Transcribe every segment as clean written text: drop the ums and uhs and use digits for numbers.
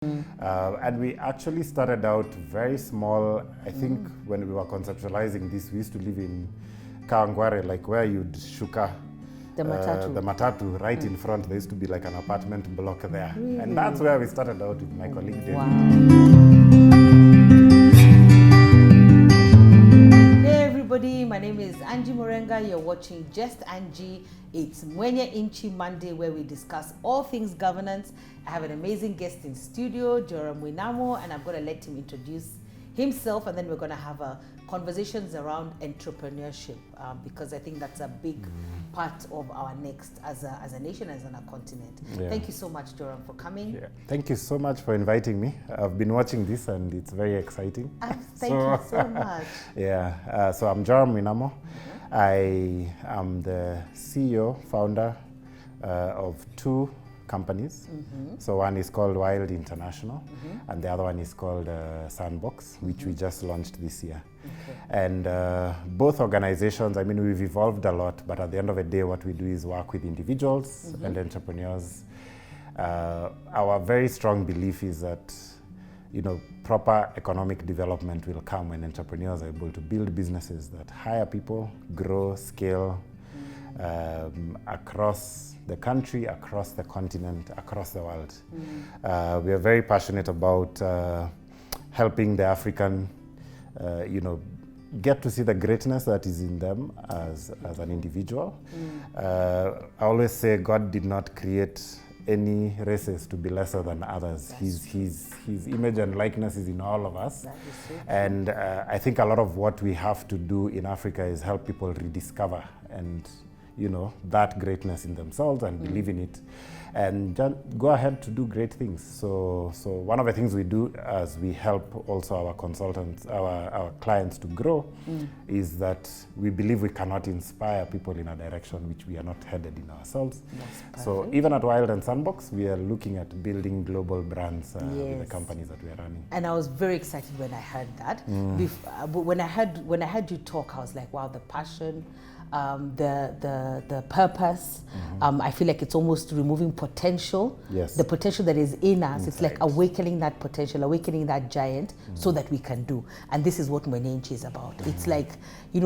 And we actually started out very small. I think when we were conceptualizing this, we used to live in Kawangware, like where you'd shuka the matatu right in front. There used to be like an apartment block there. Really? And that's where we started out with my colleague David. Wow. Hey everybody, my name is Angie Murenga. You're watching Just Angie. It's Mwenye Nchi Monday, where we discuss all things governance. I have an amazing guest in studio, Joram Mwinamo, and I'm going to let him introduce himself, and then we're going to have conversations around entrepreneurship, because I think that's a big part of our next as a nation, as on a continent. Yeah. Thank you so much, Joram, for coming. Yeah. Thank you so much for inviting me. I've been watching this and it's very exciting. Thank you so much. Yeah, so I'm Joram Mwinamo. I am the CEO, founder of two companies. So one is called Wild International, and the other one is called Sandbox, which we just launched this year. And both organizations, I mean, we've evolved a lot, but at the end of the day, what we do is work with individuals and entrepreneurs. Our very strong belief is that, you know, proper economic development will come when entrepreneurs are able to build businesses that hire people, grow, scale, across the country, across the continent, across the world. We are very passionate about helping the African, get to see the greatness that is in them as an individual. I always say God did not create any races to be lesser than others. His image and likeness is in all of us. That is so true. And I think a lot of what we have to do in Africa is help people rediscover and that greatness in themselves and believe in it, and go ahead to do great things. So one of the things we do as we help also our consultants, our clients to grow, is that we believe we cannot inspire people in a direction which we are not headed in ourselves. So even at Wild and Sandbox, we are looking at building global brands with the companies that we are running. And I was very excited when I heard that. When I heard you talk, I was like, wow, the passion, the purpose. I feel like it's almost removing potential. Yes. The potential that is in us. It's like awakening that potential, awakening that giant, so that we can do. And this is what Mwenye Nchi is about. It's like,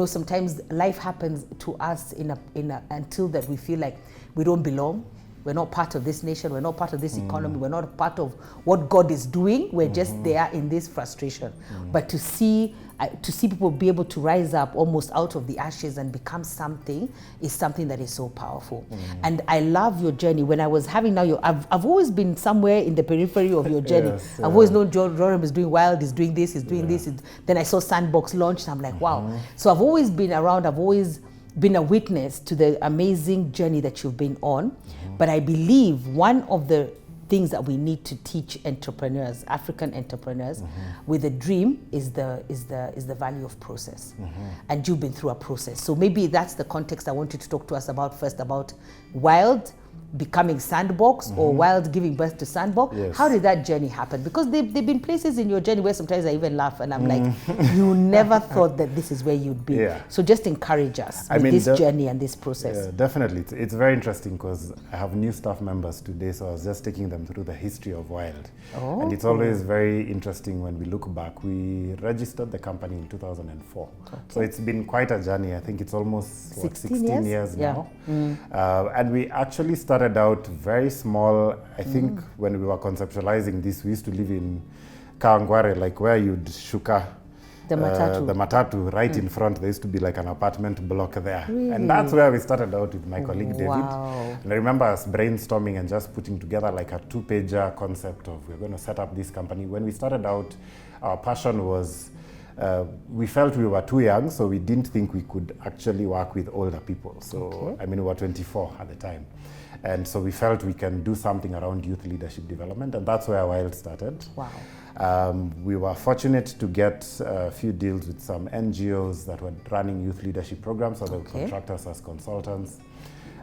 sometimes life happens to us until that we feel like we don't belong. We're not part of this nation. We're not part of this economy. We're not part of what God is doing. We're just there in this frustration. But to see people be able to rise up almost out of the ashes and become something is something that is so powerful. And I love your journey. When I was having I've always been somewhere in the periphery of your journey. Yes, I've always known Joram is doing Wild, he's doing this, he's doing this. Then I saw Sandbox launched. I'm like, wow. So I've always been around. I've always been a witness to the amazing journey that you've been on. But I believe one of the things that we need to teach entrepreneurs, African entrepreneurs, with a dream is the value of process. And you've been through a process. So maybe that's the context I want you to talk to us about first, about Wild becoming Sandbox, or Wild giving birth to Sandbox. Yes. How did that journey happen? Because they've been places in your journey where sometimes I even laugh and I'm like, you never thought that this is where you'd be. Yeah. So just encourage us with this journey and this process. Yeah, definitely. It's very interesting because I have new staff members today, so I was just taking them through the history of Wild. And it's always very interesting when we look back. We registered the company in 2004. So it's been quite a journey. I think it's almost 16 years now. And we actually started out very small. I think when we were conceptualizing this, we used to live in Kawangware, like where you'd shuka the matatu right in front. There used to be like an apartment block there. Really? And that's where we started out with my colleague David. And I remember us brainstorming and just putting together like a 2-pager concept of we're going to set up this company. When we started out, our passion was we felt we were too young, so we didn't think we could actually work with older people. So, I mean, we were 24 at the time. And so we felt we can do something around youth leadership development, and that's where Wild started. Wow. We were fortunate to get a few deals with some NGOs that were running youth leadership programs, so they would contract us as consultants.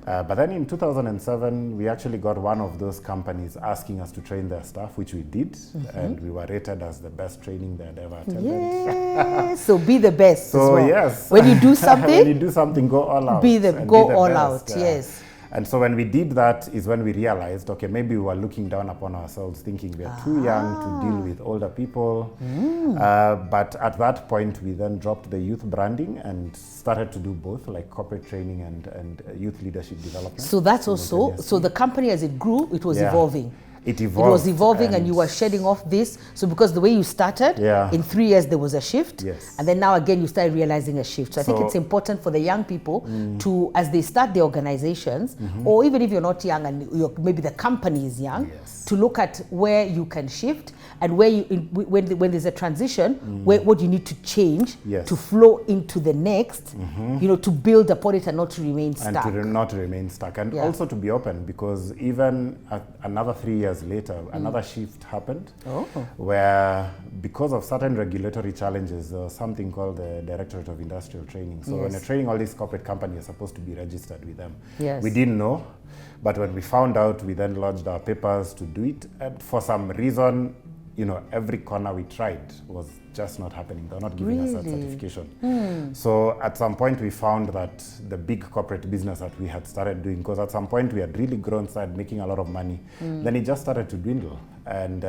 But then in 2007, we actually got one of those companies asking us to train their staff, which we did, and we were rated as the best training they had ever attended. Yeah. So be the best. So yes, when you do something, go all out. Go all out. Yes. And so when we did that is when we realized, okay, maybe we were looking down upon ourselves, thinking we are too young to deal with older people. But at that point, we then dropped the youth branding and started to do both, like corporate training and youth leadership development. So that's also, so the company as it grew, it was evolving. It evolved. It was evolving and you were shedding off this. So because the way you started, in 3 years there was a shift. Yes. And then now again you started realizing a shift. So I think it's important for the young people to, as they start their organizations, or even if you're not young and maybe the company is young, to look at where you can shift and where you, when there's a transition, what you need to change to flow into the next, you know, to build upon it and not to remain stuck. And to not remain stuck. And also to be open, because even another 3 years later, another shift happened where, because of certain regulatory challenges, there was something called the Directorate of Industrial Training. So when you're training all these corporate companies, you're supposed to be registered with them. We didn't know, but when we found out, we then lodged our papers to do it. And for some reason, you know, every corner we tried was just not happening. They're not giving us that certification. So at some point we found that the big corporate business that we had started doing, because at some point we had really grown, started making a lot of money, then it just started to dwindle. And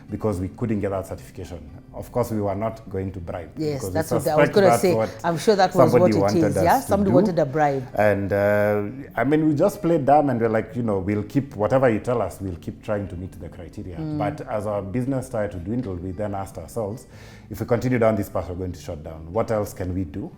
because we couldn't get that certification. Of course, we were not going to bribe. Yes, that's what I was going to say. I'm sure that was what it is. Yeah, somebody wanted a bribe. And I mean, we just played dumb and we're like, you know, we'll keep whatever you tell us, we'll keep trying to meet the criteria. But as our business started to dwindle, we then asked ourselves, if we continue down this path, we're going to shut down. What else can we do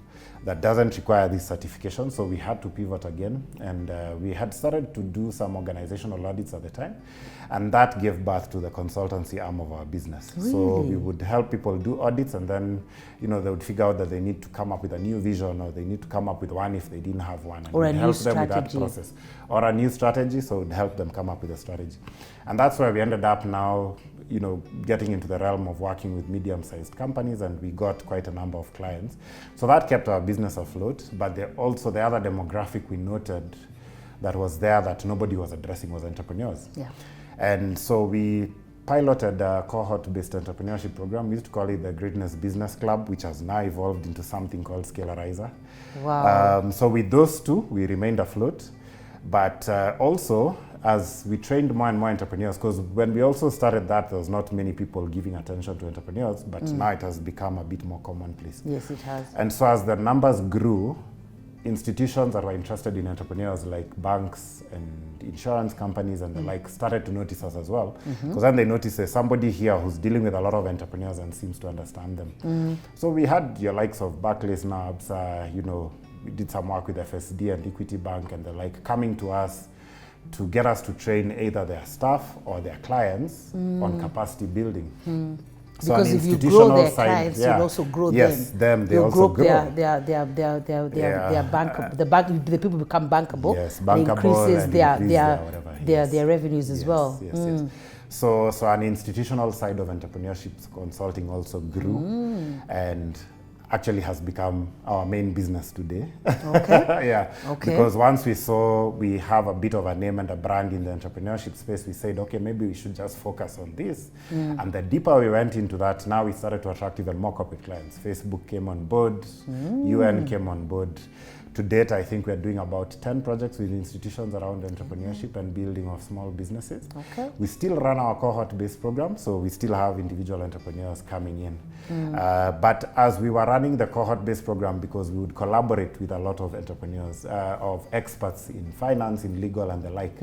that doesn't require this certification? So we had to pivot again, and we had started to do some organizational audits at the time, and that gave birth to the consultancy arm of our business. So we would help people do audits, and then, you know, they would figure out that they need to come up with a new vision, or they need to come up with one if they didn't have one, and or we'd help them with that process, or a new strategy. So we'd help them come up with a strategy, and that's where we ended up now, you know, getting into the realm of working with medium-sized companies, and we got quite a number of clients. So that kept our business afloat, but also the other demographic we noted that was there that nobody was addressing was entrepreneurs. And so we piloted a cohort-based entrepreneurship program. We used to call it the Greatness Business Club, which has now evolved into something called Scalerizer. So with those two, we remained afloat, but also, as we trained more and more entrepreneurs, because when we also started that, there was not many people giving attention to entrepreneurs, but now it has become a bit more commonplace. Yes, it has. And so as the numbers grew, institutions that were interested in entrepreneurs, like banks and insurance companies and the like, started to notice us as well. Because then they noticed there's somebody here who's dealing with a lot of entrepreneurs and seems to understand them. So we had your likes of Barclays, Nabs, you know, we did some work with FSD and Equity Bank and the like, coming to us to get us to train either their staff or their clients on capacity building. So because if you grow their clients, you'll also grow them. Yes, they also grow. Their bank, the people become bankable. Yes, bankable, and increases their revenues as well. Yes. So an institutional side of entrepreneurship consulting also grew, and actually has become our main business today. Because once we saw we have a bit of a name and a brand in the entrepreneurship space, we said, okay, maybe we should just focus on this. And the deeper we went into that, now we started to attract even more corporate clients. Facebook came on board, UN came on board. To date, I think we're doing about 10 projects with institutions around entrepreneurship and building of small businesses. We still run our cohort-based program, so we still have individual entrepreneurs coming in. But as we were running the cohort-based program, because we would collaborate with a lot of entrepreneurs, of experts in finance, in legal, and the like,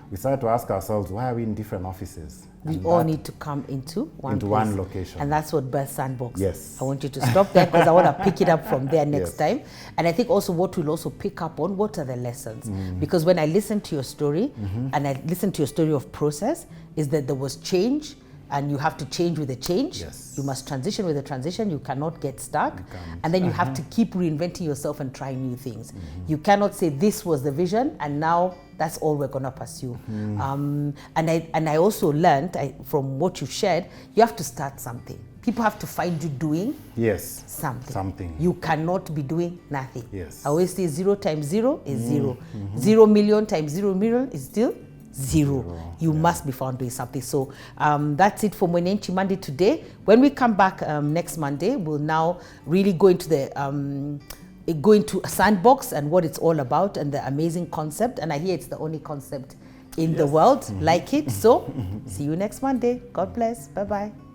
we started to ask ourselves, why are we in different offices? We all need to come into one location. And that's what Birth Sandbox. Yes. I want you to stop there because I want to pick it up from there next time. And I think also what we'll also pick up on, what are the lessons? Because when I listen to your story, and I listen to your story of process, is that there was change, and you have to change with the change. You must transition with the transition. You cannot get stuck. And then you have to keep reinventing yourself and trying new things. You cannot say this was the vision and now that's all we're going to pursue. And I also learned from what you shared, you have to start something. People have to find you doing something. You cannot be doing nothing. I always say 0 times 0 is 0. 0 million times 0 million is still zero. You must be found doing something. So that's it for Mwenye Nchi Monday today. When we come back next Monday, we'll now really go into the go into a sandbox and what it's all about and the amazing concept. And I hear it's the only concept in the world like it. So see you next Monday. God bless. Bye-bye.